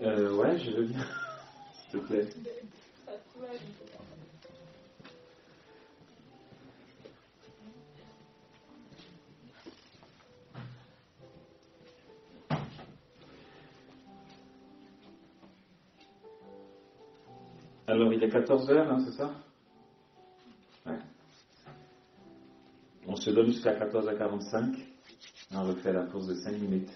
Ouais, je veux bien, s'il te plaît. Alors, il est 14h, hein, c'est ça? Ouais. On se donne jusqu'à 14h45. On refait la pause de 5 minutes.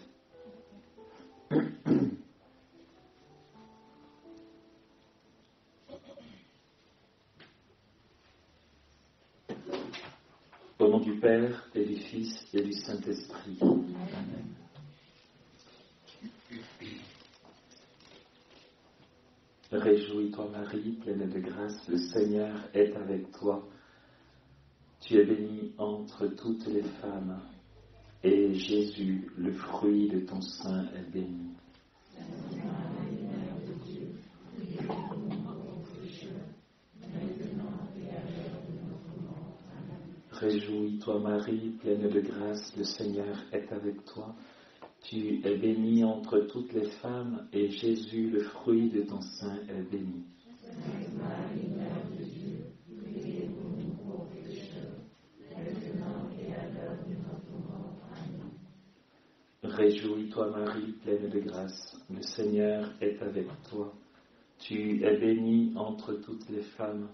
Au nom du Père et du Fils et du Saint-Esprit. Amen. Réjouis-toi Marie, pleine de grâce, le Seigneur est avec toi. Tu es bénie entre toutes les femmes, et Jésus, le fruit de ton sein, est béni. Réjouis-toi Marie, pleine de grâce, le Seigneur est avec toi. Tu es bénie entre toutes les femmes, et Jésus, le fruit de ton sein, est béni. Sainte Marie, Mère de Dieu, priez pour nous pauvres pécheurs, maintenant et à l'heure de notre mort. Amen. Réjouis-toi Marie, pleine de grâce, le Seigneur est avec toi. Tu es bénie entre toutes les femmes,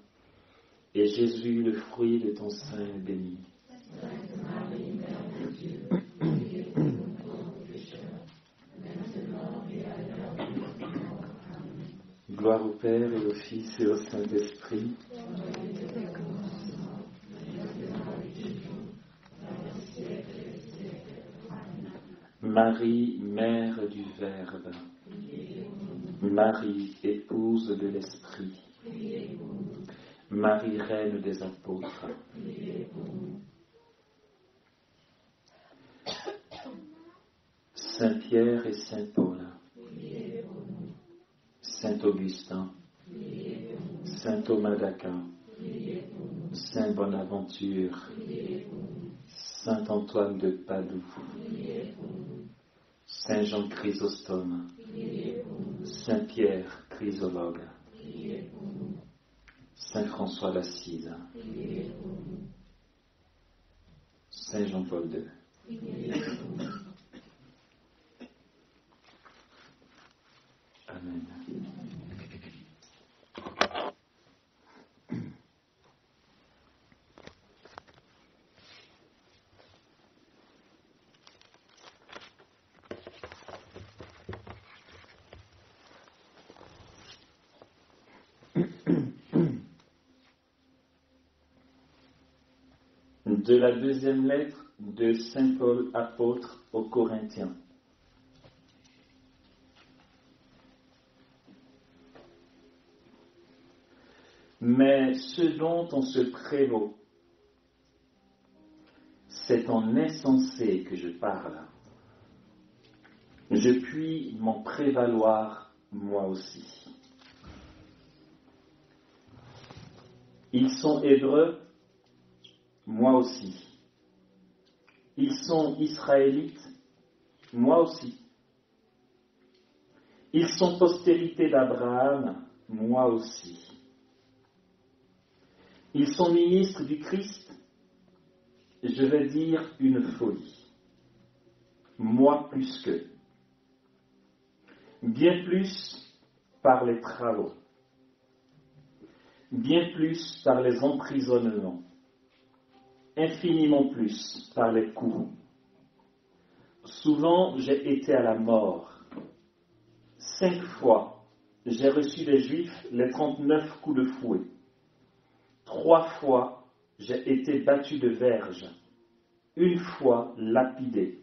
et Jésus, le fruit de ton sein, est béni. Sainte Marie, Mère de Dieu, priez pour nous pauvres pécheurs, maintenant et à l'heure de notre mort. Amen. Gloire au Père et au Fils et au Saint-Esprit. Marie, Mère du Verbe. Marie, épouse de l'Esprit. Marie, Reine des Apôtres. Saint Pierre et Saint Paul. Saint Augustin. Saint Thomas d'Aquin. Saint Bonaventure. Saint Antoine de Padoue. Saint Jean Chrysostome. Saint Pierre Chrysologue. Saint François d'Assise. Saint Jean-Paul II. Amen. De la deuxième lettre de Saint Paul apôtre aux Corinthiens. Mais ce dont on se prévaut, c'est en insensé que je parle. Je puis m'en prévaloir moi aussi. Ils sont hébreux, moi aussi. Ils sont israélites, moi aussi. Ils sont postérité d'Abraham, moi aussi. Ils sont ministres du Christ, je vais dire une folie. Moi plus qu'eux. Bien plus par les travaux. Bien plus par les emprisonnements. Infiniment plus par les coups. Souvent j'ai été à la mort. 5 fois j'ai reçu des Juifs les 39 coups de fouet. 3 fois j'ai été battu de verge. 1 fois lapidé.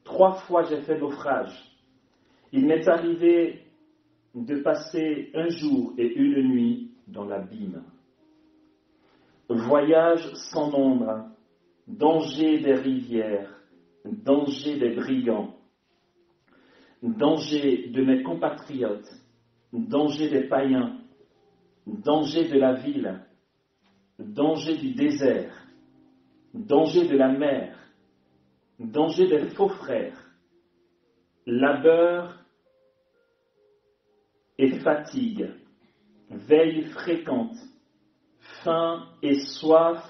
3 fois j'ai fait naufrage. Il m'est arrivé de passer 1 jour et 1 nuit dans l'abîme. Voyage sans nombre, danger des rivières, danger des brigands, danger de mes compatriotes, danger des païens, danger de la ville, danger du désert, danger de la mer, danger des faux frères, labeur et fatigue, veille fréquente, faim et soif,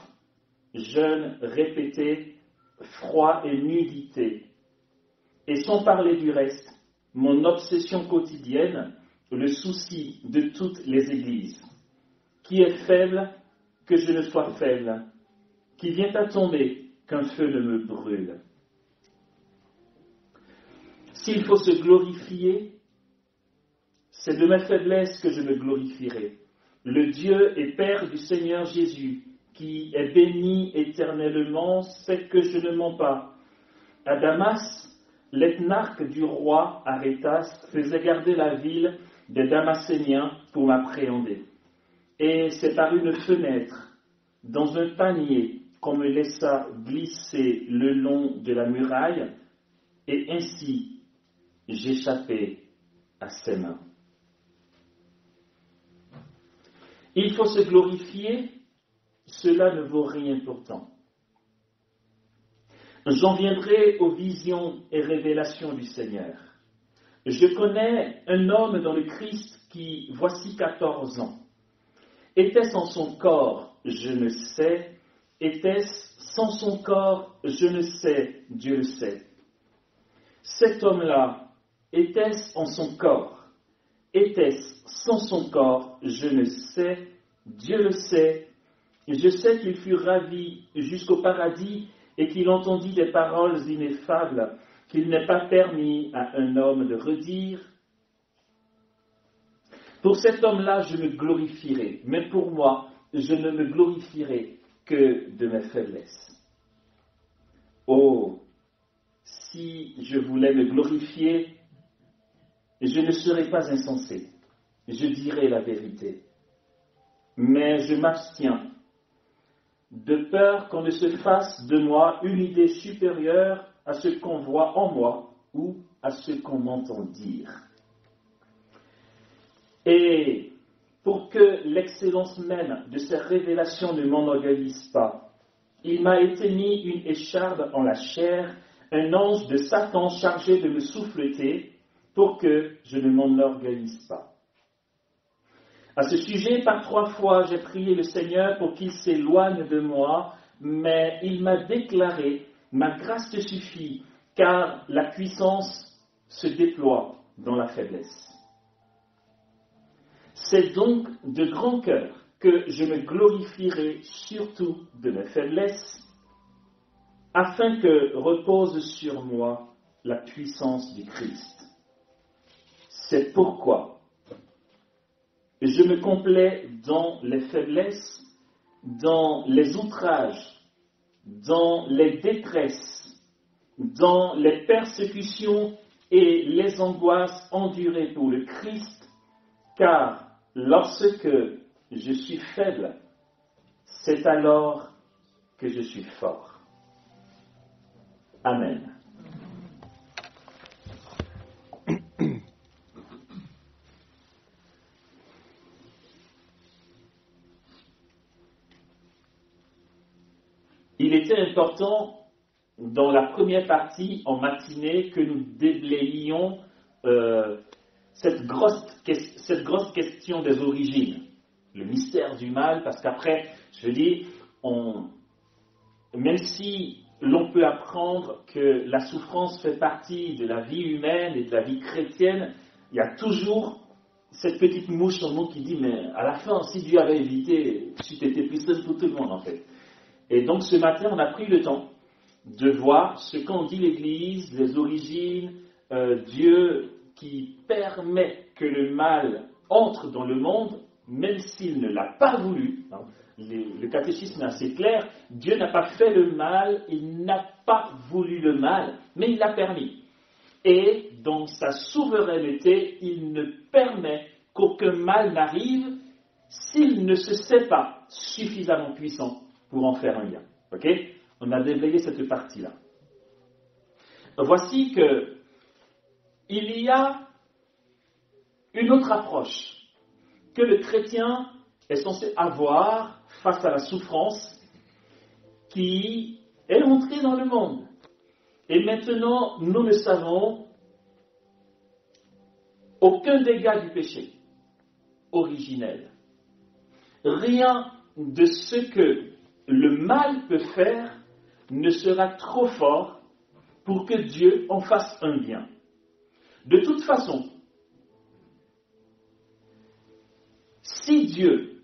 jeûne répété, froid et nudité. Et sans parler du reste, mon obsession quotidienne, le souci de toutes les églises. Qui est faible, que je ne sois faible. Qui vient à tomber, qu'un feu ne me brûle. S'il faut se glorifier, c'est de ma faiblesse que je me glorifierai. Le Dieu et Père du Seigneur Jésus, qui est béni éternellement, sait que je ne mens pas. À Damas, l'ethnarque du roi Arétas faisait garder la ville des Damascéniens pour m'appréhender. Et c'est par une fenêtre, dans un panier, qu'on me laissa glisser le long de la muraille, et ainsi j'échappai à ses mains. Il faut se glorifier, cela ne vaut rien pourtant. J'en viendrai aux visions et révélations du Seigneur. Je connais un homme dans le Christ qui, voici 14 ans, était-ce en son corps, je ne sais, était-ce sans son corps, je ne sais, Dieu le sait. Cet homme-là, était-ce en son corps, était-ce sans son corps, je ne sais, Dieu le sait. Je sais qu'il fut ravi jusqu'au paradis et qu'il entendit des paroles ineffables qu'il n'est pas permis à un homme de redire. Pour cet homme-là, je me glorifierai, mais pour moi, je ne me glorifierai que de mes faiblesses. Oh, si je voulais me glorifier, je ne serais pas insensé, je dirais la vérité. Mais je m'abstiens, de peur qu'on ne se fasse de moi une idée supérieure à ce qu'on voit en moi ou à ce qu'on m'entend dire. Et pour que l'excellence même de ces révélations ne m'enorgueillisse pas, il m'a été mis une écharde en la chair, un ange de Satan chargé de me souffleter pour que je ne m'enorgueillisse pas. À ce sujet, par 3 fois, j'ai prié le Seigneur pour qu'il s'éloigne de moi, mais il m'a déclaré, ma grâce te suffit, car la puissance se déploie dans la faiblesse. C'est donc de grand cœur que je me glorifierai surtout de mes faiblesses, afin que repose sur moi la puissance du Christ. C'est pourquoi je me complais dans les faiblesses, dans les outrages, dans les détresses, dans les persécutions et les angoisses endurées pour le Christ, car lorsque je suis faible, c'est alors que je suis fort. Amen. Il était important, dans la première partie, en matinée, que nous déblayions cette grosse question des origines, le mystère du mal, parce qu'après, je dis, même si l'on peut apprendre que la souffrance fait partie de la vie humaine et de la vie chrétienne, il y a toujours cette petite mouche en nous qui dit, mais à la fin, si Dieu avait évité, si tu étais plus seul pour tout le monde, en fait. Et donc ce matin, on a pris le temps de voir ce qu'en dit l'Église, les origines, Dieu qui permet que le mal entre dans le monde, même s'il ne l'a pas voulu. Le catéchisme est assez clair, Dieu n'a pas fait le mal, il n'a pas voulu le mal, mais il l'a permis. Et dans sa souveraineté, il ne permet qu'aucun mal n'arrive s'il ne se sait pas suffisamment puissant pour en faire un lien. Ok ? On a déblayé cette partie-là. Voici que il y a une autre approche que le chrétien est censé avoir face à la souffrance qui est entrée dans le monde. Et maintenant, nous ne savons aucun dégât du péché originel. Rien de ce que le mal peut faire ne sera trop fort pour que Dieu en fasse un bien. De toute façon, si Dieu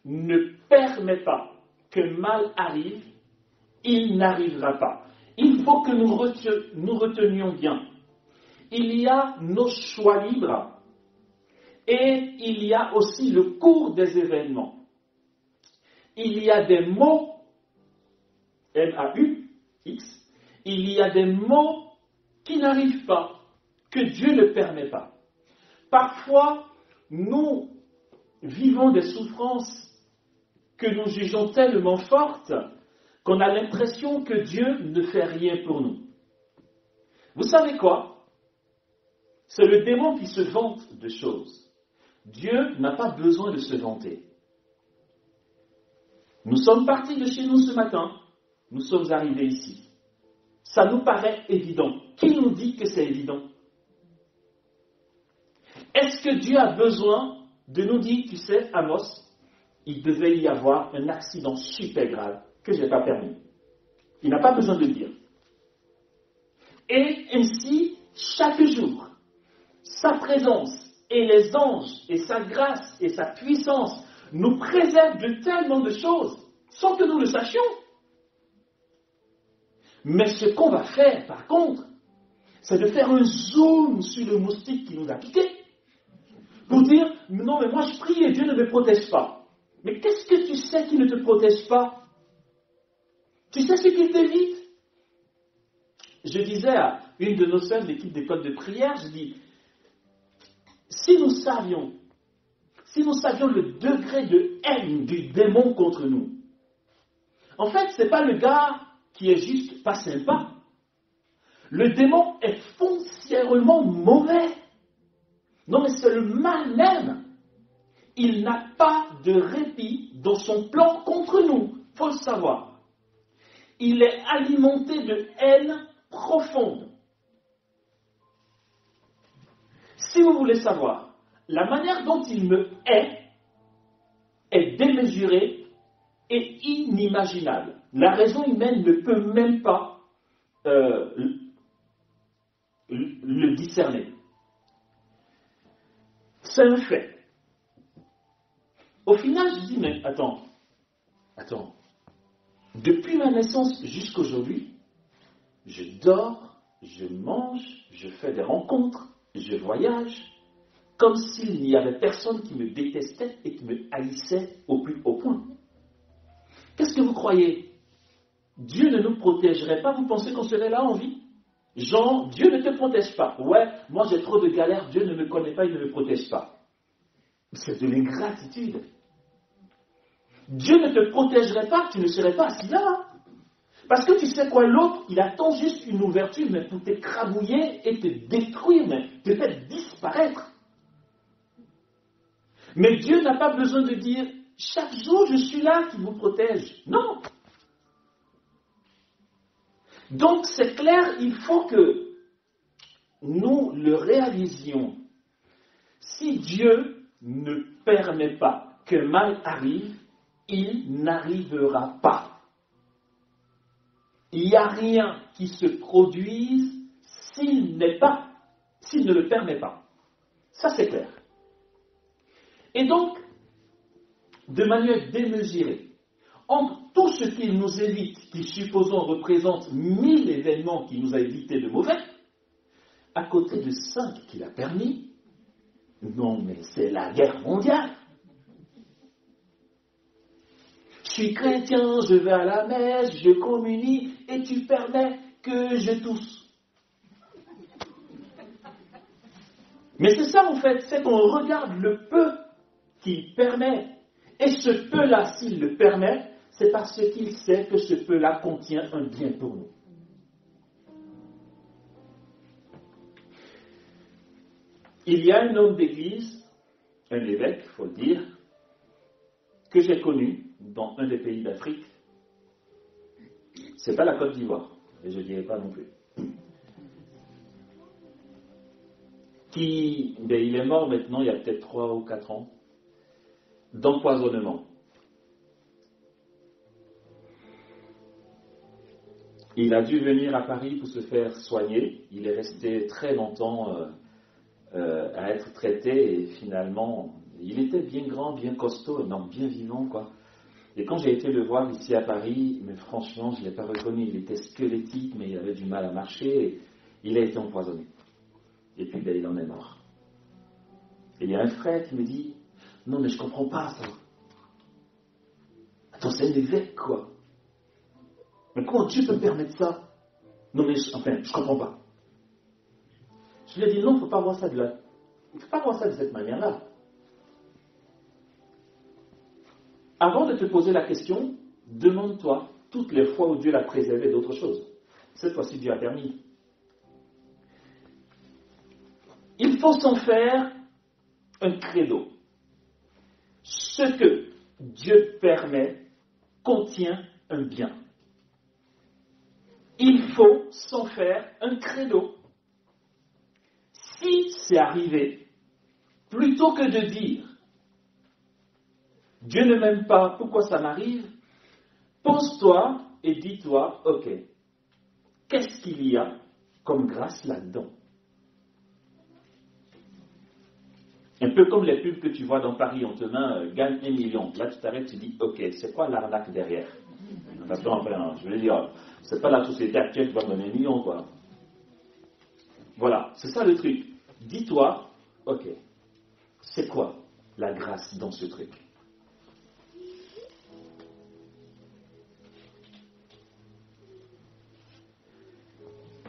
ne permet pas que mal arrive, il n'arrivera pas. Il faut que nous retenions bien. Il y a nos choix libres et il y a aussi le cours des événements. Il y a des mots, M-A-U-X, il y a des mots qui n'arrivent pas, que Dieu ne permet pas. Parfois, nous vivons des souffrances que nous jugeons tellement fortes qu'on a l'impression que Dieu ne fait rien pour nous. Vous savez quoi? C'est le démon qui se vante de choses. Dieu n'a pas besoin de se vanter. Nous sommes partis de chez nous ce matin, nous sommes arrivés ici. Ça nous paraît évident. Qui nous dit que c'est évident? Est-ce que Dieu a besoin de nous dire, tu sais, Amos, il devait y avoir un accident super grave que je n'ai pas permis. Il n'a pas besoin de le dire. Et ainsi, chaque jour, sa présence et les anges et sa grâce et sa puissance nous préservent de tellement de choses sans que nous le sachions. Mais ce qu'on va faire, par contre, c'est de faire un zoom sur le moustique qui nous a piqué pour dire, non mais moi je prie et Dieu ne me protège pas. Mais qu'est-ce que tu sais qui ne te protège pas? Tu sais ce qu'il t'évite? Je disais à une de nos sœurs de l'équipe d'école de prière, je dis, si nous savions le degré de haine du démon contre nous, en fait, ce n'est pas le gars qui est juste pas sympa. Le démon est foncièrement mauvais. Non, mais c'est le mal même. Il n'a pas de répit dans son plan contre nous. Il faut le savoir. Il est alimenté de haine profonde. Si vous voulez savoir, la manière dont il me hait est démesurée et inimaginable. La raison humaine ne peut même pas le discerner. C'est un fait. Au final, je dis, mais attends. Depuis ma naissance jusqu'à aujourd'hui, je dors, je mange, je fais des rencontres, je voyage, comme s'il n'y avait personne qui me détestait et qui me haïssait au plus haut point. Qu'est-ce que vous croyez? Dieu ne nous protégerait pas? Vous pensez qu'on serait là en vie? Genre, Dieu ne te protège pas. Ouais, moi j'ai trop de galères, Dieu ne me connaît pas, il ne me protège pas. C'est de l'ingratitude. Dieu ne te protégerait pas, tu ne serais pas assis là. Parce que tu sais quoi, l'autre, il attend juste une ouverture, mais pour t'écrabouiller et te détruire, mais te faire disparaître. Mais Dieu n'a pas besoin de dire, chaque jour je suis là qui vous protège. Non. Donc c'est clair, il faut que nous le réalisions. Si Dieu ne permet pas que mal arrive, il n'arrivera pas. Il n'y a rien qui se produise s'il ne le permet pas. Ça c'est clair. Et donc, de manière démesurée, entre tout ce qu'il nous évite, qui supposons représente 1000 événements qu'il nous a évités de mauvais, à côté de 5 qu'il a permis, non mais c'est la guerre mondiale. Je suis chrétien, je vais à la messe, je communie, et tu permets que je tousse. Mais c'est ça en fait, c'est qu'on regarde le peu qu'il permet. Et ce peu-là, s'il le permet, c'est parce qu'il sait que ce peu-là contient un bien pour nous. Il y a un homme d'église, un évêque, il faut le dire, que j'ai connu dans un des pays d'Afrique. C'est pas la Côte d'Ivoire. et je ne dirai pas non plus. Il est mort maintenant, il y a peut-être 3 ou 4 ans, d'empoisonnement. Il a dû venir à Paris pour se faire soigner. Il est resté très longtemps à être traité et finalement, il était bien grand, bien costaud, non, bien vivant, quoi. Et quand j'ai été le voir ici à Paris, mais franchement, je ne l'ai pas reconnu. Il était squelettique, mais il avait du mal à marcher. Et il a été empoisonné. Et puis, il en est mort. Et il y a un frère qui me dit, non, mais je ne comprends pas ça. Attends, c'est un évêque, quoi. Mais comment Dieu peut permettre ça? Non, mais je ne comprends pas. Je lui ai dit, non, il ne faut pas voir ça de là. Il ne faut pas voir ça de cette manière-là. Avant de te poser la question, demande-toi toutes les fois où Dieu l'a préservé d'autres choses. Cette fois-ci, Dieu a permis. Il faut s'en faire un credo. Ce que Dieu permet contient un bien. Il faut s'en faire un credo. Si c'est arrivé, plutôt que de dire Dieu ne m'aime pas, pourquoi ça m'arrive? Pose-toi et dis-toi, ok, qu'est-ce qu'il y a comme grâce là-dedans? Un peu comme les pubs que tu vois dans Paris, on te met gagne 1 million. Là, tu t'arrêtes, tu dis, ok, c'est quoi l'arnaque derrière? Parce que, je veux dire, c'est pas la société actuelle qui va me donner 1 million, quoi. Voilà, c'est ça le truc. Dis-toi, ok, c'est quoi la grâce dans ce truc?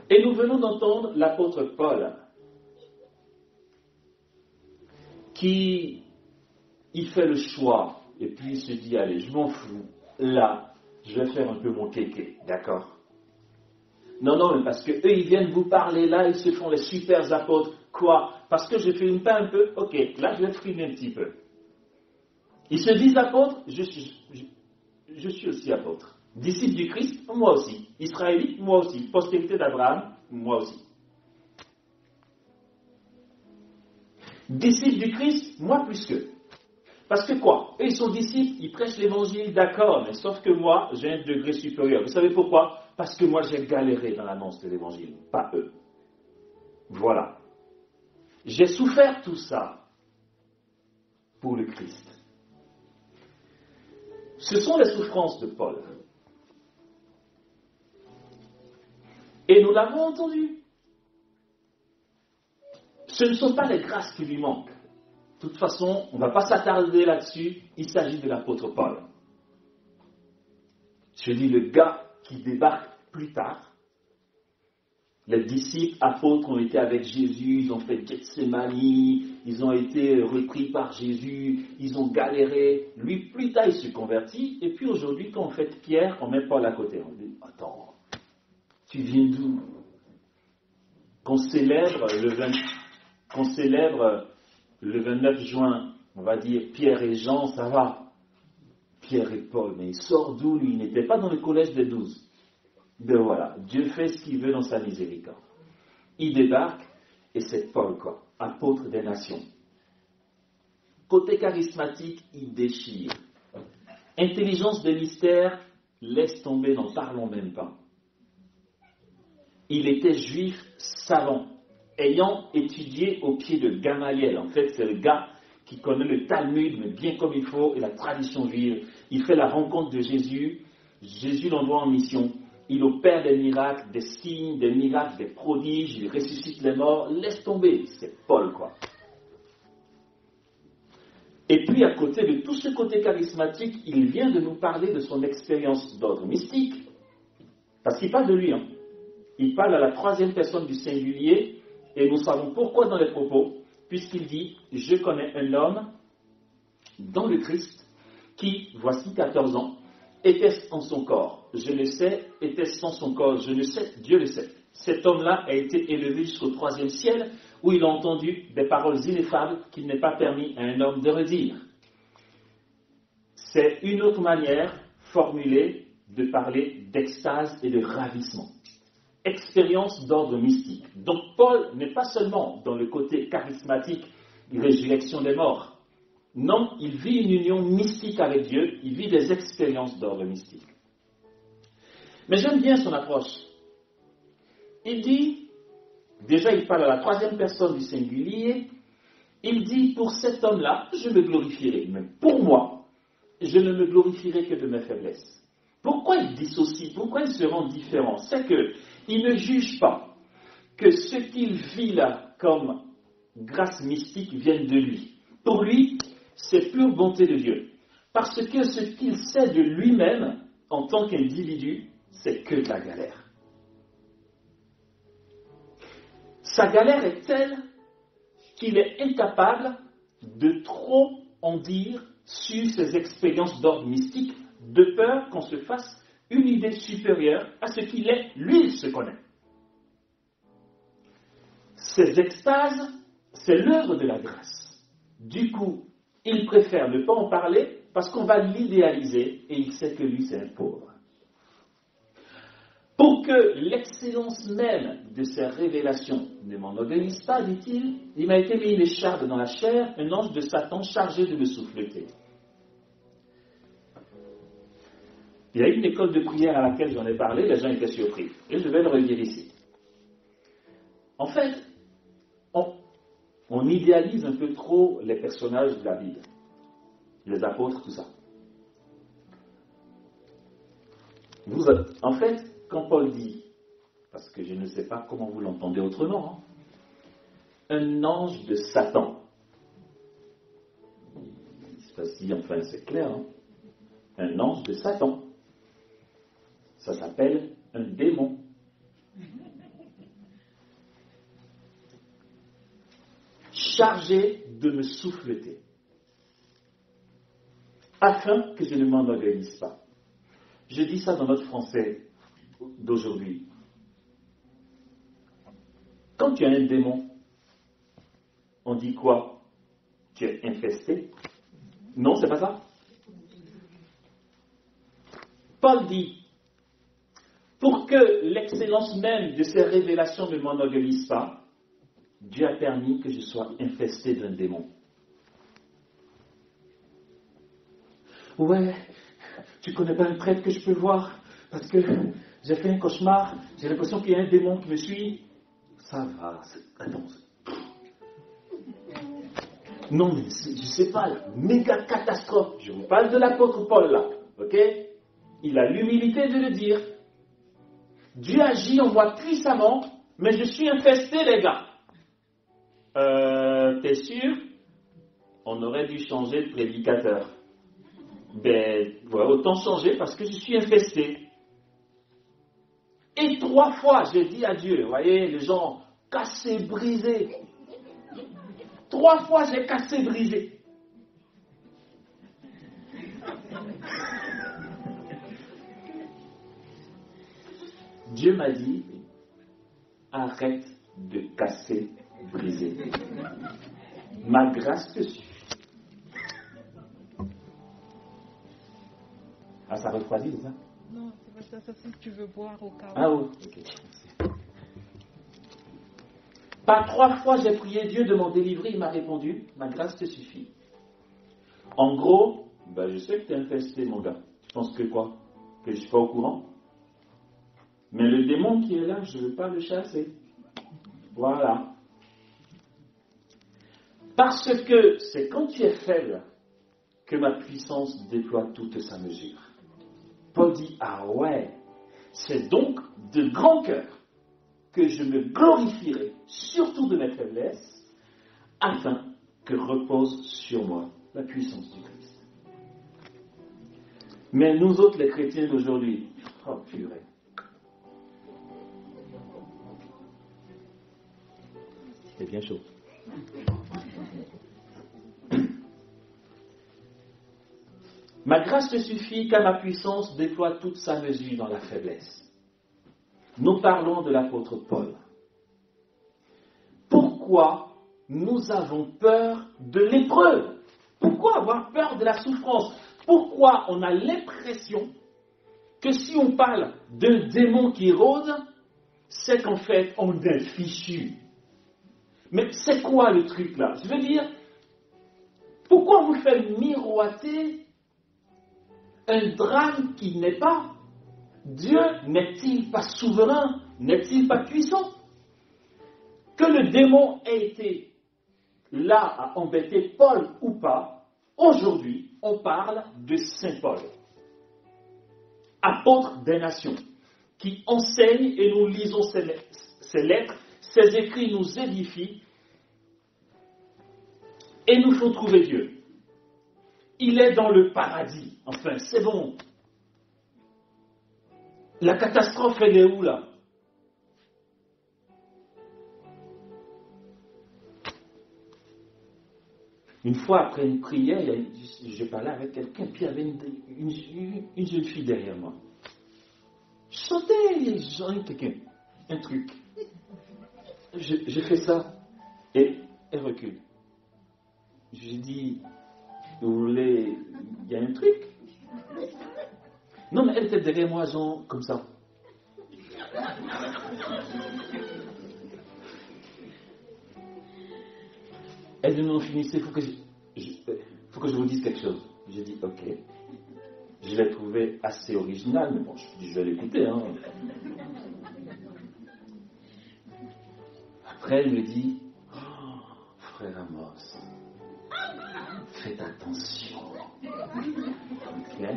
Et nous venons d'entendre l'apôtre Paul qui il fait le choix et puis il se dit, allez, je m'en fous, là, je vais faire un peu mon kéké, d'accord? Non, mais parce que eux, ils viennent vous parler là, ils se font les super apôtres. Quoi? Parce que je filme pas un peu? Ok, là, je vais frimer un petit peu. Ils se disent apôtres, je suis aussi apôtre. Disciple du Christ, moi aussi. Israélite, moi aussi. Postérité d'Abraham, moi aussi. Disciple du Christ, moi plus qu'eux. Parce que quoi? Eux, ils sont disciples, ils prêchent l'évangile, d'accord, mais sauf que moi, j'ai un degré supérieur. Vous savez pourquoi? Parce que moi, j'ai galéré dans l'annonce de l'évangile, pas eux. Voilà. J'ai souffert tout ça pour le Christ. Ce sont les souffrances de Paul. Et nous l'avons entendu. Ce ne sont pas les grâces qui lui manquent. De toute façon, on ne va pas s'attarder là-dessus. Il s'agit de l'apôtre Paul. Je dis le gars qui débarque plus tard. Les disciples apôtres ont été avec Jésus, ils ont fait Gethsémani, ils ont été repris par Jésus, ils ont galéré. Lui, plus tard, il se convertit. Et puis aujourd'hui, quand on fait Pierre, on met Paul à côté. On dit, attends, tu viens d'où? Qu'on célèbre le 29 juin, on va dire Pierre et Jean, ça va. Pierre et Paul, mais il sort d'où lui? Il n'était pas dans le collège des 12. Ben voilà, Dieu fait ce qu'il veut dans sa miséricorde. Il débarque et c'est Paul, quoi, apôtre des nations. Côté charismatique, il déchire. Intelligence des mystères, laisse tomber, n'en parlons même pas. Il était juif savant, ayant étudié au pied de Gamaliel. En fait, c'est le gars qui connaît le Talmud, mais bien comme il faut, et la tradition juive. Il fait la rencontre de Jésus. Jésus l'envoie en mission. Il opère des miracles, des signes, des miracles, des prodiges. Il ressuscite les morts. Laisse tomber. C'est Paul, quoi. Et puis, à côté de tout ce côté charismatique, il vient de nous parler de son expérience d'ordre mystique. Parce qu'il parle de lui, hein. Il parle à la 3e personne du singulier, et nous savons pourquoi dans les propos, puisqu'il dit « Je connais un homme dans le Christ qui, voici 14 ans, était en son corps. Je le sais, était sans son corps. Je le sais, Dieu le sait. Cet homme-là a été élevé jusqu'au 3e ciel, où il a entendu des paroles ineffables qu'il n'est pas permis à un homme de redire. » C'est une autre manière formulée de parler d'extase et de ravissement. expériences d'ordre mystique. Donc Paul n'est pas seulement dans le côté charismatique, résurrection des morts. Non, il vit une union mystique avec Dieu, il vit des expériences d'ordre mystique. Mais j'aime bien son approche. Il dit, déjà il parle à la troisième personne du singulier, il dit, pour cet homme-là, je me glorifierai. Mais pour moi, je ne me glorifierai que de mes faiblesses. Pourquoi il dissocie? Pourquoi il se rend différent? C'est qu'il ne juge pas que ce qu'il vit là comme grâce mystique vienne de lui. Pour lui, c'est pure bonté de Dieu. Parce que ce qu'il sait de lui-même, en tant qu'individu, c'est que de la galère. Sa galère est telle qu'il est incapable de trop en dire sur ses expériences d'ordre mystique, de peur qu'on se fasse une idée supérieure à ce qu'il est, lui, il se connaît. Ces extases, c'est l'œuvre de la grâce. Du coup, il préfère ne pas en parler parce qu'on va l'idéaliser et il sait que lui, c'est un pauvre. Pour que l'excellence même de ces révélations ne m'enorgueillisse pas, dit-il, il m'a été mis une écharpe dans la chair, un ange de Satan chargé de me souffleter. Il y a une école de prière à laquelle j'en ai parlé, les gens étaient surpris. Et je vais le redire ici. En fait, on idéalise un peu trop les personnages de la Bible. Les apôtres, tout ça. En fait, quand Paul dit, parce que je ne sais pas comment vous l'entendez autrement, un ange de Satan. Je ne sais pas si, enfin, c'est clair. Un ange de Satan. Ça s'appelle un démon. Chargé de me souffleter. Afin que je ne m'enorgueillisse pas. Je dis ça dans notre français d'aujourd'hui. Quand tu as un démon, on dit quoi? Tu es infesté? Non, c'est pas ça. Paul dit, pour que l'excellence même de ces révélations ne m'enorgueillisse pas, Dieu a permis que je sois infesté d'un démon. Ouais, tu connais pas un prêtre que je peux voir parce que j'ai fait un cauchemar, j'ai l'impression qu'il y a un démon qui me suit. Ça va, attends. Non, mais je sais pas, méga catastrophe. Je vous parle de l'apôtre Paul là, ok? Il a l'humilité de le dire. Dieu agit en moi puissamment, mais je suis infesté, les gars. T'es sûr? On aurait dû changer de prédicateur. Ben, voilà, autant changer parce que je suis infesté. Et 3 fois, j'ai dit à Dieu, vous voyez, les gens cassés, brisés. 3 fois, j'ai cassé, brisé. Dieu m'a dit, arrête de casser, briser. Ma grâce te suffit. Ah, ça refroidit, c'est ça? Non, c'est pas ça, si tu veux boire au cas où. Ah oui, ok. Par 3 fois, j'ai prié Dieu de m'en délivrer, il m'a répondu, ma grâce te suffit. En gros, ben, je sais que tu es infesté, mon gars. Tu penses que quoi? Que je ne suis pas au courant? Mais le démon qui est là, je ne veux pas le chasser. Voilà. Parce que c'est quand tu es faible que ma puissance déploie toute sa mesure. Paul dit, ah ouais, c'est donc de grand cœur que je me glorifierai, surtout de mes faiblesses, afin que repose sur moi la puissance du Christ. Mais nous autres, les chrétiens d'aujourd'hui, oh purée. C'est bien chaud. Ma grâce te suffit car ma puissance déploie toute sa mesure dans la faiblesse. Nous parlons de l'apôtre Paul. Pourquoi nous avons peur de l'épreuve? Pourquoi avoir peur de la souffrance? Pourquoi on a l'impression que si on parle d'un démon qui rôde, c'est qu'en fait, on est fichu. Mais c'est quoi le truc là? Je veux dire, pourquoi vous faites miroiter un drame qui n'est pas? Dieu n'est-il pas souverain? N'est-il pas puissant? Que le démon ait été là à embêter Paul ou pas, aujourd'hui, on parle de Saint Paul, apôtre des nations, qui enseigne et nous lisons ses lettres, ses écrits nous édifient et nous faut trouver Dieu. Il est dans le paradis. Enfin, c'est bon. La catastrophe, elle est où là? Une fois, après une prière, je parlais avec quelqu'un, puis il y avait une jeune fille derrière moi. Je sentais genre quelqu'un, un truc. Je fais ça, et elle recule. Je dis, vous voulez, il y a un truc? Non, mais elle était derrière moi, genre, comme ça. Elle dit, non, finissez, il faut que je vous dise quelque chose. J'ai dit, ok. Je l'ai trouvé assez original, mais bon, je vais l'écouter. Hein. Après, elle me dit, oh, frère Amos, faites attention. Ok?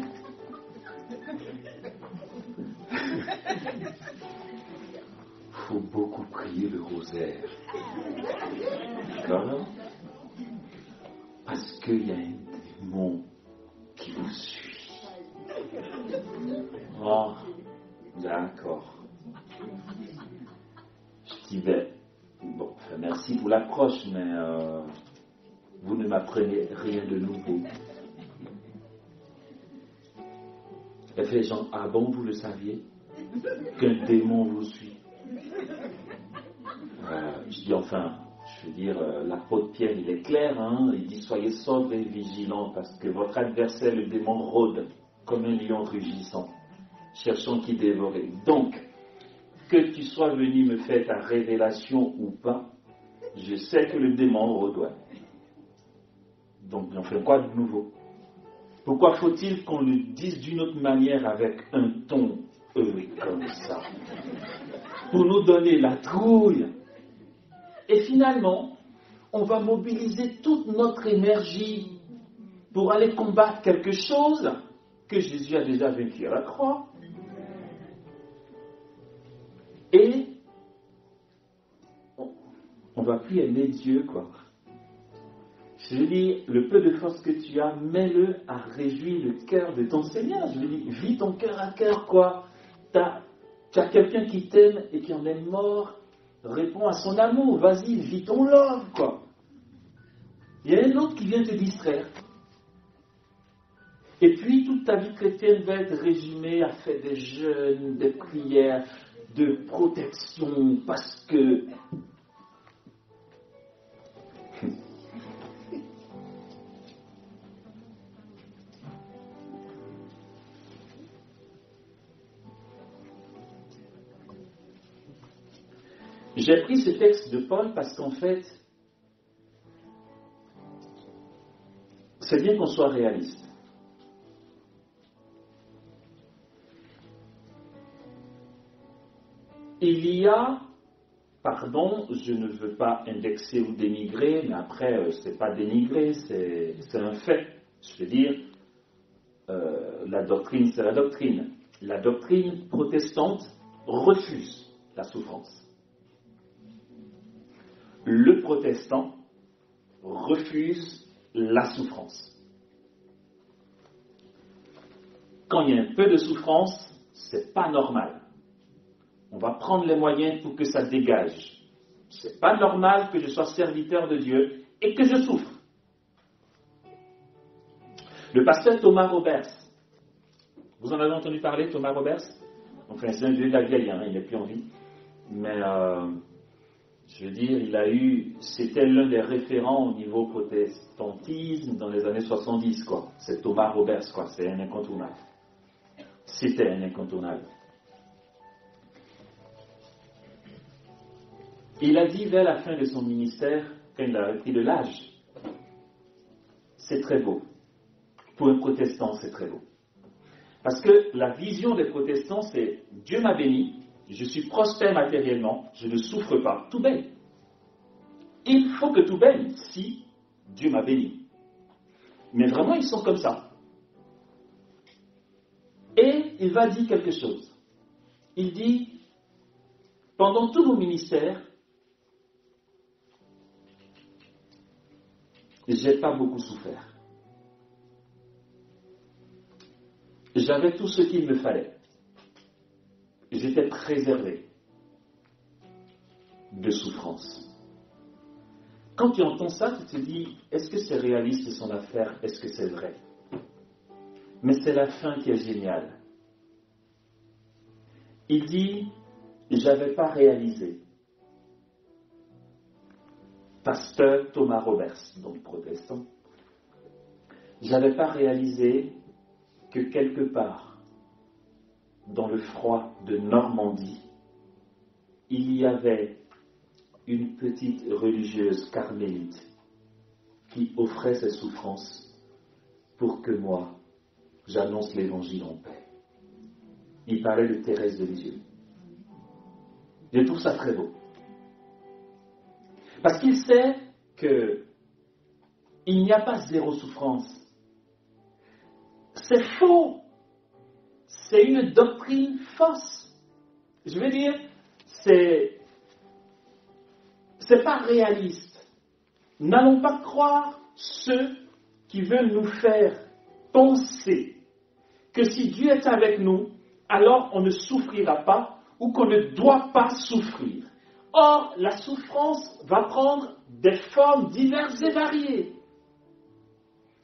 Faut beaucoup prier le rosaire. D'accord? Parce qu'il y a un démon qui vous suit. Oh, d'accord. Je dis, ben, bon, merci pour l'approche, mais vous ne m'apprenez rien de nouveau. Elle fait genre, ah bon, vous le saviez? Qu'un démon vous suit? Je dis, enfin, je veux dire, l'apôtre Pierre, il est clair, hein, il dit, soyez sobres et vigilants, parce que votre adversaire, le démon, rôde comme un lion rugissant, cherchant qui dévorer. Donc, que tu sois venu me faire ta révélation ou pas, je sais que le démon rôde. Donc, on fait quoi de nouveau? Pourquoi faut-il qu'on le dise d'une autre manière avec un ton comme ça? Pour nous donner la trouille. Et finalement, on va mobiliser toute notre énergie pour aller combattre quelque chose que Jésus a déjà vaincu à la croix. Et on ne va plus aimer Dieu, quoi. Je lui dis, le peu de force que tu as, mets-le à réjouir le cœur de ton Seigneur. Je lui dis, vis ton cœur à cœur, quoi. Tu as quelqu'un qui t'aime et qui en est mort. Réponds à son amour. Vas-y, vis ton love, quoi. Il y a un autre qui vient te distraire. Et puis, toute ta vie chrétienne va être résumée à faire des jeûnes, des prières, de protection, parce que... J'ai pris ce texte de Paul parce qu'en fait, c'est bien qu'on soit réaliste. Il y a, pardon, je ne veux pas indexer ou dénigrer, mais après, c'est pas dénigrer, c'est un fait. Je veux dire, la doctrine, c'est la doctrine. La doctrine protestante refuse la souffrance. Le protestant refuse la souffrance. Quand il y a un peu de souffrance, c'est pas normal. On va prendre les moyens pour que ça dégage. C'est pas normal que je sois serviteur de Dieu et que je souffre. Le pasteur Thomas Roberts, vous en avez entendu parler, Thomas Roberts? Enfin, c'est un vieux de la vieille, hein, il n'est plus en vie. Mais je veux dire, c'était l'un des référents au niveau protestantisme dans les années 70, quoi. C'est Thomas Roberts, quoi. C'est un incontournable. C'était un incontournable. Il a dit vers la fin de son ministère, quand il a pris de l'âge, c'est très beau. Pour un protestant, c'est très beau. Parce que la vision des protestants, c'est Dieu m'a béni, je suis prospère matériellement, je ne souffre pas, tout baigne. Il faut que tout baigne si Dieu m'a béni. Mais vraiment, ils sont comme ça. Et il va dire quelque chose. Il dit, pendant tout mon ministère, je n'ai pas beaucoup souffert. J'avais tout ce qu'il me fallait. J'étais préservé de souffrance. Quand tu entends ça, tu te dis, est-ce que c'est réaliste son affaire? Est-ce que c'est vrai? Mais c'est la fin qui est géniale. Il dit, je n'avais pas réalisé. Pasteur Thomas Roberts, donc protestant, je n'avais pas réalisé que quelque part, dans le froid de Normandie, il y avait une petite religieuse carmélite qui offrait ses souffrances pour que moi, j'annonce l'évangile en paix. Il parlait de Thérèse de Lisieux. Je trouve ça très beau. Parce qu'il sait qu'il n'y a pas zéro souffrance. C'est faux. C'est une doctrine fausse. Je veux dire, c'est pas réaliste. N'allons pas croire ceux qui veulent nous faire penser que si Dieu est avec nous, alors on ne souffrira pas ou qu'on ne doit pas souffrir. Or, la souffrance va prendre des formes diverses et variées.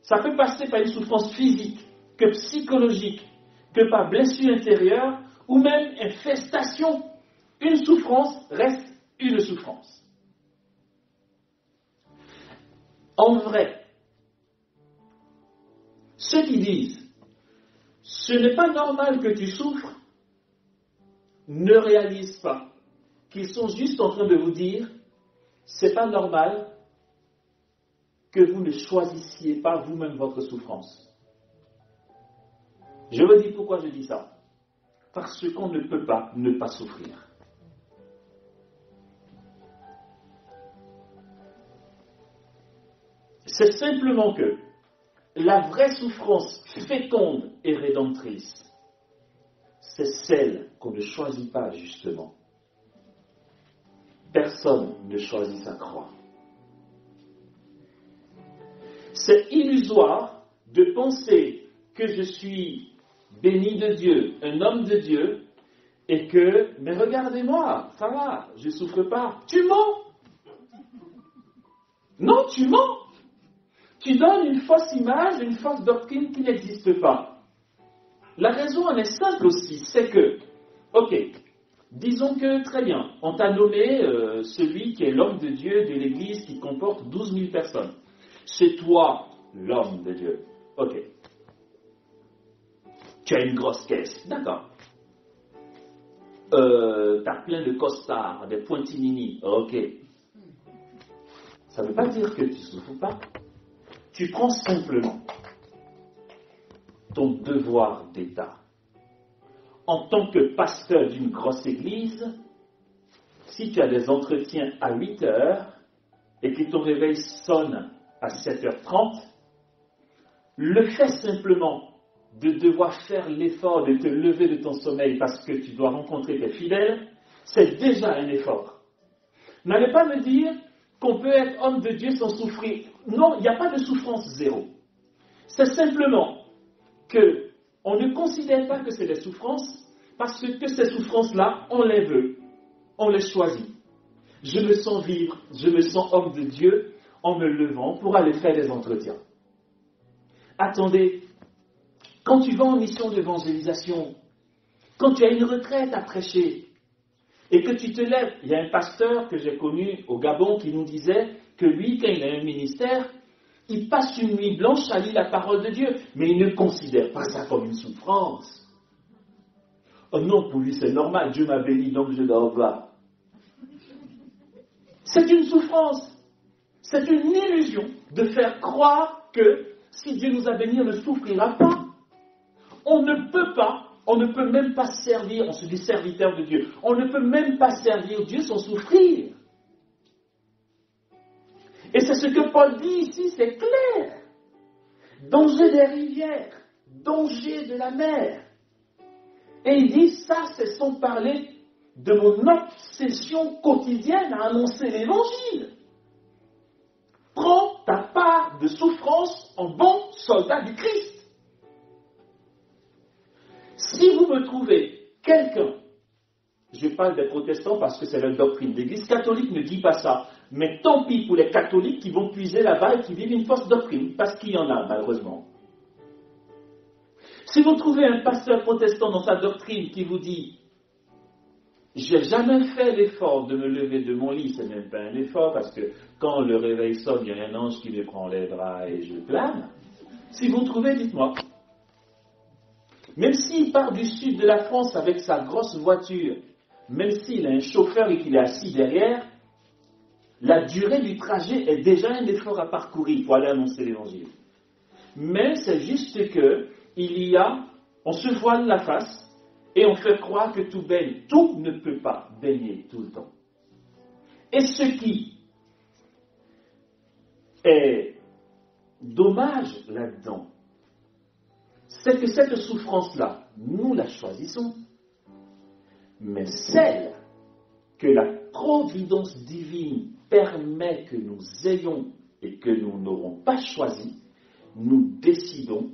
Ça peut passer par une souffrance physique, que psychologique, que par blessure intérieure ou même infestation. Une souffrance reste une souffrance. En vrai, ceux qui disent ce n'est pas normal que tu souffres ne réalisent pas qu'ils sont juste en train de vous dire c'est pas normal que vous ne choisissiez pas vous-même votre souffrance. Je vous dis pourquoi je dis ça. Parce qu'on ne peut pas ne pas souffrir. C'est simplement que la vraie souffrance féconde et rédemptrice, c'est celle qu'on ne choisit pas justement. Personne ne choisit sa croix. C'est illusoire de penser que je suis béni de Dieu, un homme de Dieu, et que, mais regardez-moi, ça va, je ne souffre pas. Tu mens! Non, tu mens! Tu donnes une fausse image, une fausse doctrine qui n'existe pas. La raison en est simple aussi, c'est que, ok, disons que, très bien, on t'a nommé celui qui est l'homme de Dieu de l'Église qui comporte 12 000 personnes. C'est toi, l'homme de Dieu. Ok. Tu as une grosse caisse, d'accord. Tu as plein de costards, des pointinini, ok. Ça ne veut pas dire que tu ne souffres pas. Tu prends simplement ton devoir d'État. En tant que pasteur d'une grosse église, si tu as des entretiens à 8 heures et que ton réveil sonne à 7h30, le fait simplement de devoir faire l'effort de te lever de ton sommeil parce que tu dois rencontrer tes fidèles, c'est déjà un effort. N'allez pas me dire qu'on peut être homme de Dieu sans souffrir. Non, il n'y a pas de souffrance zéro. C'est simplement qu'on ne considère pas que c'est des souffrances parce que ces souffrances-là, on les veut, on les choisit. Je me sens vivre, je me sens homme de Dieu en me levant pour aller faire des entretiens. Attendez, quand tu vas en mission d'évangélisation, quand tu as une retraite à prêcher, et que tu te lèves, il y a un pasteur que j'ai connu au Gabon qui nous disait que lui, quand il a un ministère, il passe une nuit blanche à lire la parole de Dieu, mais il ne considère pas ça comme une souffrance. Oh non, pour lui c'est normal, Dieu m'a béni, donc je dois avoir. C'est une souffrance. C'est une illusion de faire croire que si Dieu nous a bénis, on ne souffrira pas. On ne peut même pas servir, on se dit serviteur de Dieu, on ne peut même pas servir Dieu sans souffrir. Et c'est ce que Paul dit ici, c'est clair. Danger des rivières, danger de la mer. Et il dit, ça c'est sans parler de mon obsession quotidienne à annoncer l'évangile. Prends ta part de souffrance en bon soldat du Christ. Si vous me trouvez quelqu'un, je parle des protestants parce que c'est leur doctrine, l'Église catholique ne dit pas ça, mais tant pis pour les catholiques qui vont puiser là-bas et qui vivent une fausse doctrine, parce qu'il y en a malheureusement. Si vous trouvez un pasteur protestant dans sa doctrine qui vous dit « J'ai jamais fait l'effort de me lever de mon lit », c'est même pas un effort parce que quand le réveil sonne, il y a un ange qui me prend les bras et je plane. Si vous trouvez, dites-moi. Même s'il part du sud de la France avec sa grosse voiture, même s'il a un chauffeur et qu'il est assis derrière, la durée du trajet est déjà un effort à parcourir pour aller annoncer l'évangile. Mais c'est juste que on se voile la face et on fait croire que tout baigne. Tout ne peut pas baigner tout le temps. Et ce qui est dommage là-dedans, c'est que cette souffrance-là, nous la choisissons. Mais celle que la providence divine permet que nous ayons et que nous n'aurons pas choisi, nous décidons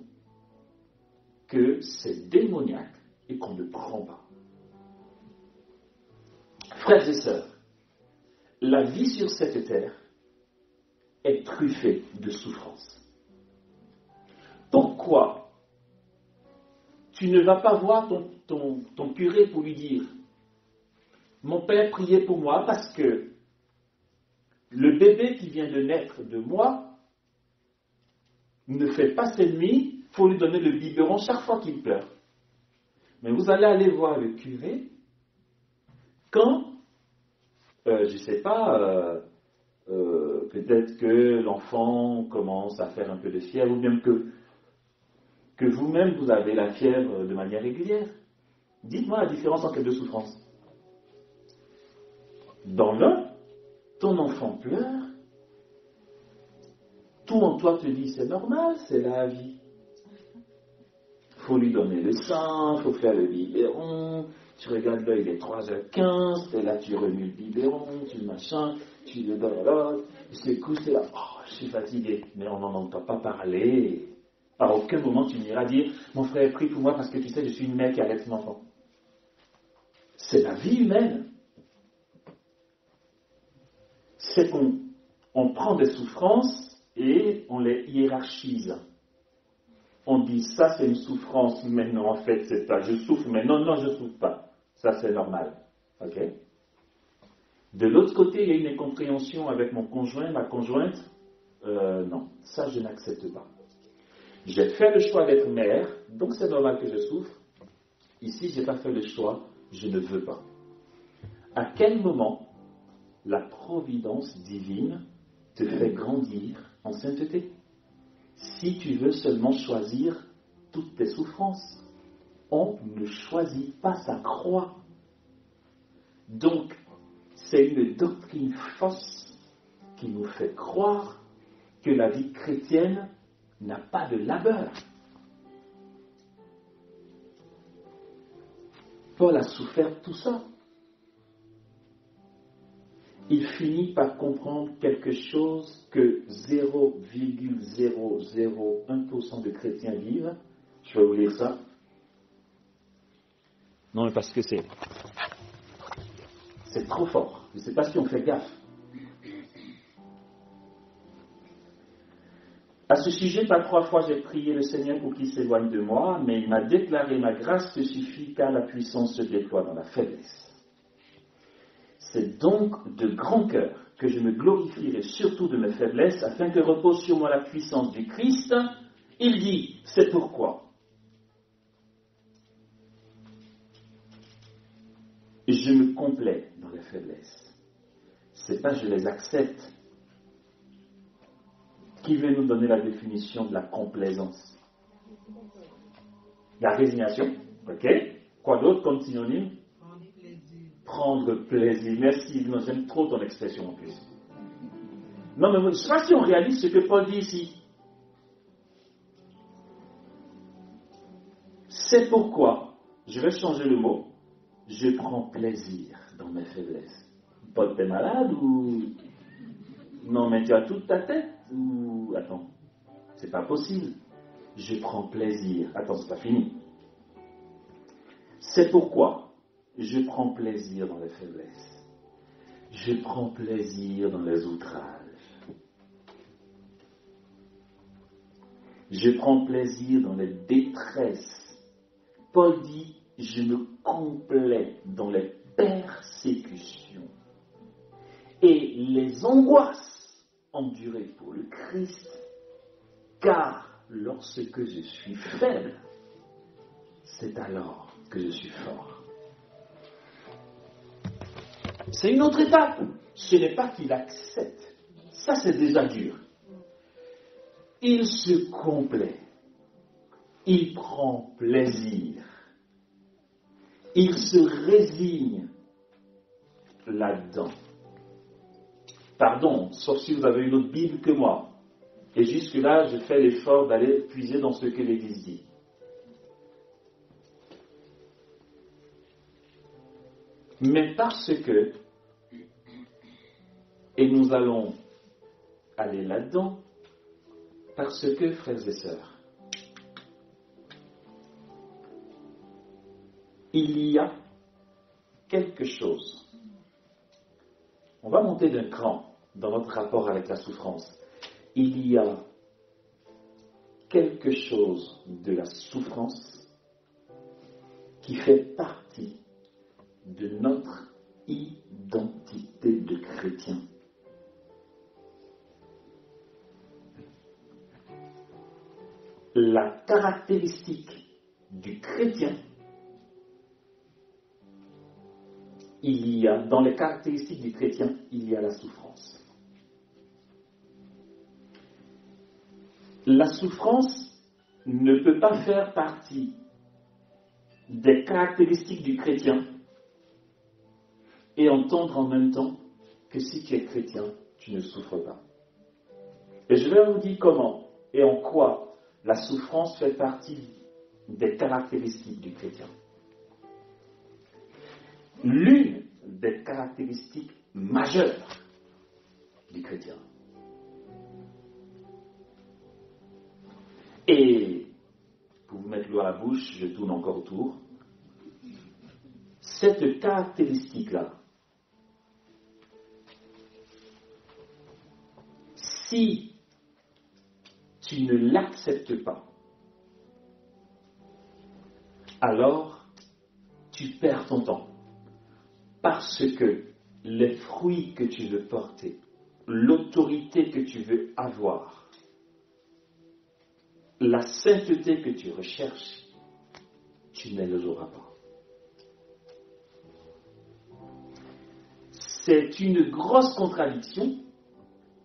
que c'est démoniaque et qu'on ne prend pas. Frères et sœurs, la vie sur cette terre est truffée de souffrances. Pourquoi tu ne vas pas voir ton curé pour lui dire « Mon père priait pour moi parce que le bébé qui vient de naître de moi ne fait pas ses nuits, il faut lui donner le biberon chaque fois qu'il pleure. » Mais vous allez aller voir le curé quand, je ne sais pas, peut-être que l'enfant commence à faire un peu de fièvre, ou bien que vous-même vous avez la fièvre de manière régulière. Dites-moi la différence entre les deux souffrances. Dans l'un, ton enfant pleure, tout en toi te dit c'est normal, c'est la vie. Il faut lui donner le sein, il faut faire le biberon, tu regardes là, il est 3h15, et là tu remues le biberon, tu machin, tu le donnes à l'autre, il se couche, et là, oh, je suis fatigué. Mais on n'en entend pas parler. À aucun moment tu n'iras dire, mon frère prie pour moi parce que tu sais, je suis une mère qui allait son enfant. C'est la vie humaine. C'est qu'on prend des souffrances et on les hiérarchise. On dit ça c'est une souffrance, mais non en fait c'est pas, je souffre, mais non, je ne souffre pas. Ça c'est normal. Ok? De l'autre côté, il y a une incompréhension avec mon conjoint, ma conjointe. Non, ça je n'accepte pas. J'ai fait le choix d'être mère, donc c'est normal que je souffre. Ici, je n'ai pas fait le choix, je ne veux pas. À quel moment la providence divine te fait grandir en sainteté? Si tu veux seulement choisir toutes tes souffrances, on ne choisit pas sa croix. Donc, c'est une doctrine fausse qui nous fait croire que la vie chrétienne n'a pas de labeur. Paul a souffert tout ça. Il finit par comprendre quelque chose que 0,001% de chrétiens vivent. Je vais vous lire ça. Non, mais parce que c'est trop fort. Je ne sais pas si on fait gaffe. À ce sujet, par 3 fois, j'ai prié le Seigneur pour qu'il s'éloigne de moi, mais il m'a déclaré: ma grâce te suffit, car la puissance se déploie dans la faiblesse. C'est donc de grand cœur que je me glorifierai surtout de mes faiblesses, afin que repose sur moi la puissance du Christ. Il dit, c'est pourquoi je me complais dans les faiblesses. c'est pas je les accepte. Qui veut nous donner la définition de la complaisance? La résignation. Ok. Quoi d'autre comme synonyme? Prendre plaisir. Merci. Non, j'aime trop ton expression en plus. Non, mais je ne sais pas si on réalise ce que Paul dit ici. C'est pourquoi, je vais changer le mot, je prends plaisir dans mes faiblesses. Paul, t'es malade ou... Non, mais tu as toute ta tête ou... Attends, c'est pas possible. Je prends plaisir. Attends, c'est pas fini. C'est pourquoi je prends plaisir dans les faiblesses. Je prends plaisir dans les outrages. Je prends plaisir dans les détresses. Paul dit, je me complais dans les persécutions et les angoisses endurées pour le Christ, car lorsque je suis faible, c'est alors que je suis fort. C'est une autre étape. Ce n'est pas qu'il accepte. Ça, c'est déjà dur. Il se complaît. Il prend plaisir. Il se résigne là-dedans. Pardon, sauf si vous avez une autre Bible que moi. Et jusque-là, je fais l'effort d'aller puiser dans ce que l'Église dit. Mais parce que, et nous allons aller là-dedans, parce que, frères et sœurs, il y a quelque chose. On va monter d'un cran dans notre rapport avec la souffrance. Il y a quelque chose de la souffrance qui fait partie de notre identité de chrétien. La caractéristique du chrétien, dans les caractéristiques du chrétien, il y a la souffrance. La souffrance ne peut pas faire partie des caractéristiques du chrétien et entendre en même temps que si tu es chrétien, tu ne souffres pas. Et je vais vous dire comment et en quoi la souffrance fait partie des caractéristiques du chrétien. L'une des caractéristiques majeures du chrétien. Et, pour vous mettre l'eau à la bouche, je tourne encore autour. Cette caractéristique-là, si tu ne l'acceptes pas, alors tu perds ton temps. Parce que les fruits que tu veux porter, l'autorité que tu veux avoir, la sainteté que tu recherches, tu ne les auras pas. C'est une grosse contradiction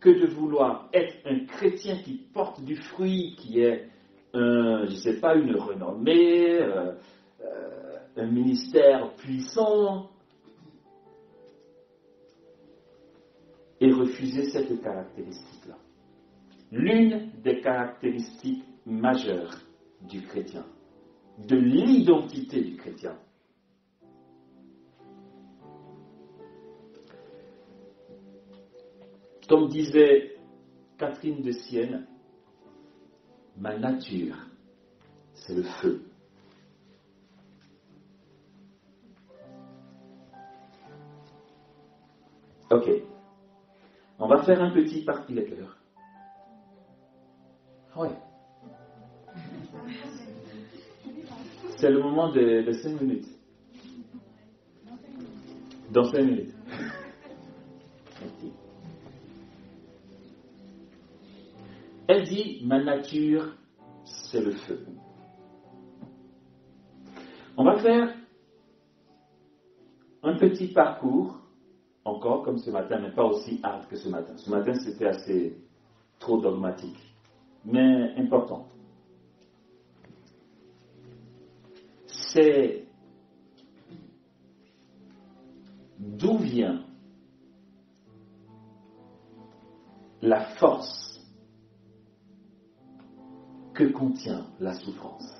que de vouloir être un chrétien qui porte du fruit, qui est, je ne sais pas, une renommée, un ministère puissant, et refuser cette caractéristique-là. L'une des caractéristiques majeures du chrétien, de l'identité du chrétien. Comme disait Catherine de Sienne, ma nature, c'est le feu. Ok. On va faire un petit parti-lecteur. Ouais. C'est le moment de 5 minutes. Dans 5 minutes. Elle dit, ma nature, c'est le feu. On va faire un petit parcours encore comme ce matin, mais pas aussi hard que ce matin. Ce matin, c'était assez trop dogmatique, mais important. C'est d'où vient la force que contient la souffrance.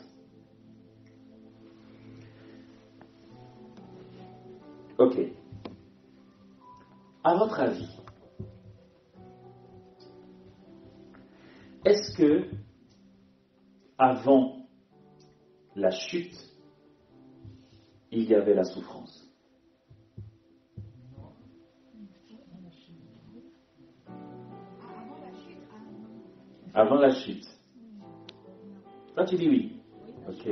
Ok. À votre avis, est-ce que avant la chute, il y avait la souffrance? Avant la chute. Toi, tu dis oui. Ok.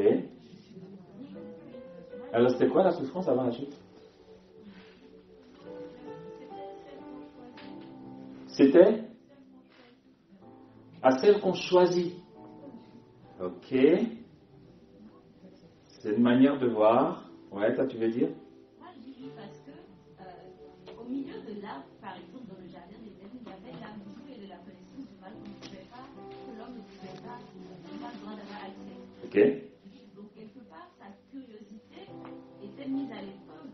Alors, c'était quoi la souffrance avant la chute? C'était à celle qu'on choisit. Ok. C'est une manière de voir. Ouais, toi, tu veux dire? Moi, je dis oui parce que au milieu de l'arbre, par exemple, dans le jardin d'Éden, il y avait l'amour et de la connaissance du mal que l'homme ne pouvait pas, n'avait pas le droit d'avoir accès. Ok. Donc, quelque part, sa curiosité était mise à l'épreuve.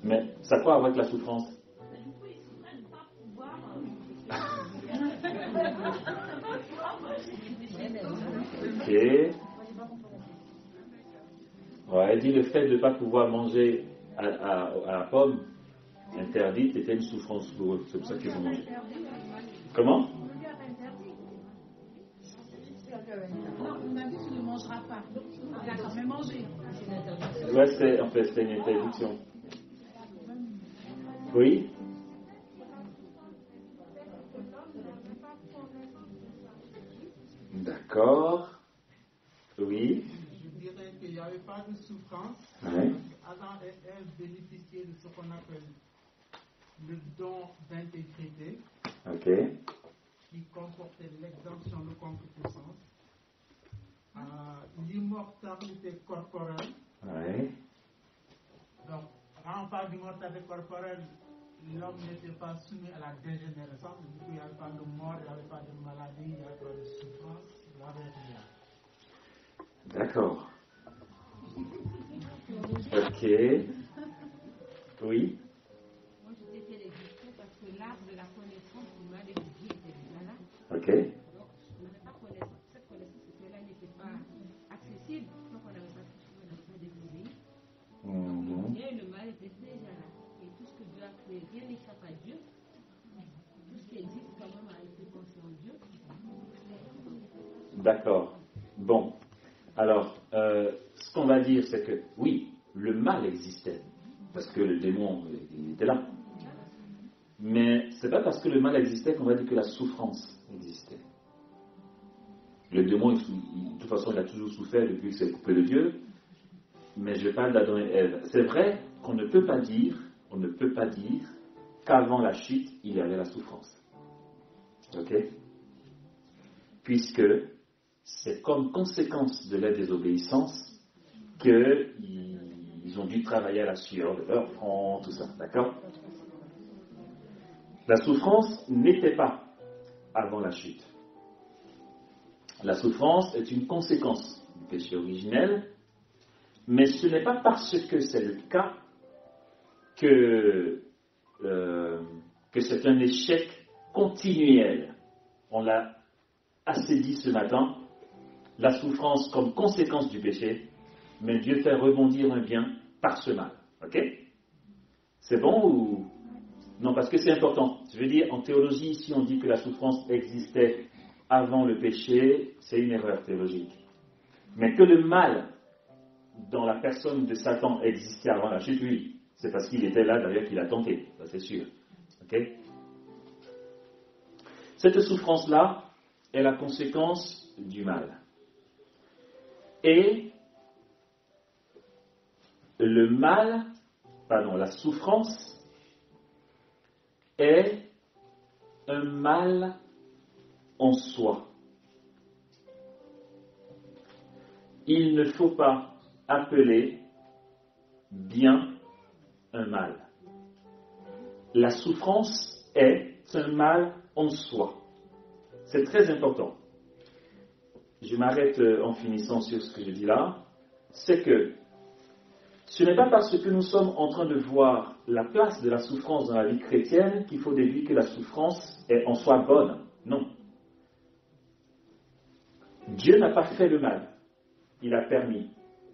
Mais ça quoi avec la souffrance? Mais du coup, il souffrait de ne pas pouvoir. Ok. Ouais, elle dit le fait de ne pas pouvoir manger à la pomme interdite était une souffrance pour eux. C'est pour ça qu'ils ont mangé. Comment? Non, on a dit tu ne mangeras pas. D'accord, mais manger. Ouais, c'était une interdiction. Oui? D'accord. Oui. Je dirais qu'il n'y avait pas de souffrance. Ouais. Adam et Ève bénéficiaient de ce qu'on appelle le don d'intégrité, Ok. qui comportait l'exemption de concupiscence, l'immortalité corporelle. Ouais. Donc, quand on parle d'immortalité corporelle, l'homme n'était pas soumis à la dégénérescence, du coup il n'y avait pas de mort, il n'y avait pas de maladie, il n'y avait pas de souffrance, il n'y avait rien. D'accord. Ok. Oui. Moi, je sais qu'elle existait parce que l'arbre de la connaissance du mal et du bien était déjà là. Ok. Donc, on n'avait pas connaissance. Cette connaissance, là n'était pas accessible. Donc, on n'avait pas découvert. Donc, le bien et le mal étaient déjà là. Et tout ce que Dieu a créé, rien n'échappe à Dieu. Tout ce qui existe, quand même, a été pensé en Dieu. D'accord. Bon. Alors, ce qu'on va dire, c'est que oui, le mal existait, parce que le démon il était là. Mais c'est pas parce que le mal existait qu'on va dire que la souffrance existait. Le démon, de toute façon, il a toujours souffert depuis qu'il s'est coupé de Dieu. Mais je parle d'Adam et Ève. C'est vrai qu'on ne peut pas dire qu'avant la chute, il y avait la souffrance. Ok? Puisque c'est comme conséquence de la désobéissance qu'ils ont dû travailler à la sueur de leur front, tout ça, d'accord? La souffrance n'était pas avant la chute. La souffrance est une conséquence du péché originel, mais ce n'est pas parce que c'est le cas que c'est un échec continuel. On l'a assez dit ce matin. La souffrance comme conséquence du péché, mais Dieu fait rebondir un bien par ce mal. Ok? C'est bon ou... Non, parce que c'est important. Je veux dire, en théologie, si on dit que la souffrance existait avant le péché, c'est une erreur théologique. Mais que le mal dans la personne de Satan existait avant la chute, oui. C'est parce qu'il était là, d'ailleurs, qu'il a tenté. Ça, c'est sûr. Ok? Cette souffrance-là est la conséquence du mal. Et la souffrance est un mal en soi. Il ne faut pas appeler bien un mal. la souffrance est un mal en soi. C'est très important. Je m'arrête en finissant sur ce que je dis là. C'est que ce n'est pas parce que nous sommes en train de voir la place de la souffrance dans la vie chrétienne qu'il faut déduire que la souffrance est en soi bonne. Non. Dieu n'a pas fait le mal. Il a permis.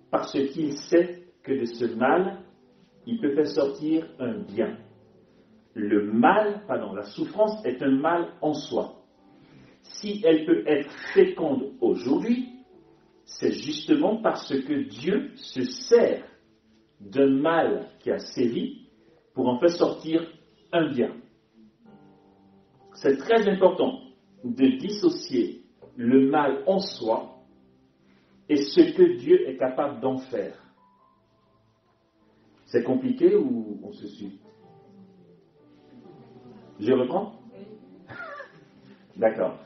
Parce qu'il sait que de ce mal, il peut faire sortir un bien. La souffrance est un mal en soi. Si elle peut être féconde aujourd'hui, c'est justement parce que Dieu se sert d'un mal qui a sévi pour en faire sortir un bien. C'est très important de dissocier le mal en soi et ce que Dieu est capable d'en faire. C'est compliqué ou on se suit? Je reprends? D'accord.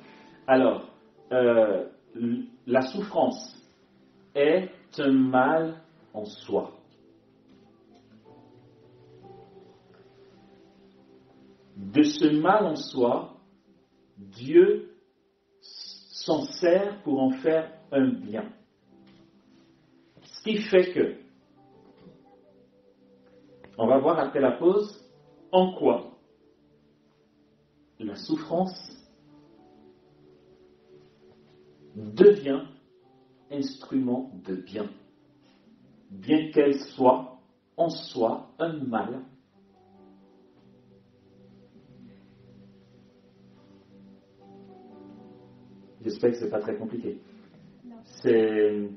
Alors, la souffrance est un mal en soi. De ce mal en soi, Dieu s'en sert pour en faire un bien. Ce qui fait que, on va voir après la pause, en quoi la souffrance devient instrument de bien, bien qu'elle soit en soi un mal. J'espère que ce n'est pas très compliqué. C'est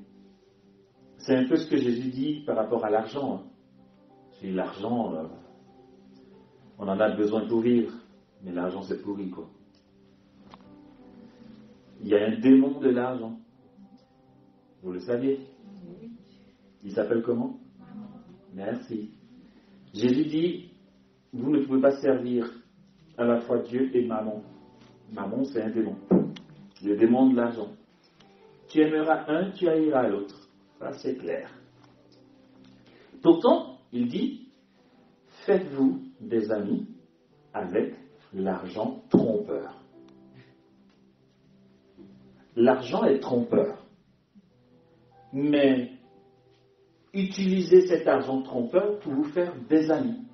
un peu ce que Jésus dit par rapport à l'argent. Si l'argent, on en a besoin pour vivre, mais l'argent c'est pourri, quoi. Il y a un démon de l'argent. Vous le saviez? Il s'appelle comment? Merci. Jésus dit, vous ne pouvez pas servir à la fois Dieu et Mammon. Mammon, c'est un démon. Le démon de l'argent. Tu aimeras un, tu haïras l'autre. Ça, c'est clair. Pourtant, il dit, faites-vous des amis avec l'argent trompeur. L'argent est trompeur. Mais utilisez cet argent trompeur pour vous faire des amis.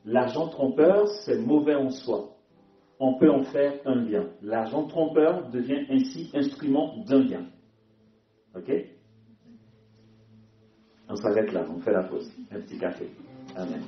L'argent trompeur, c'est mauvais en soi. On peut en faire un bien. L'argent trompeur devient ainsi instrument d'un bien. Ok? On s'arrête là, on fait la pause. Un petit café. Amen.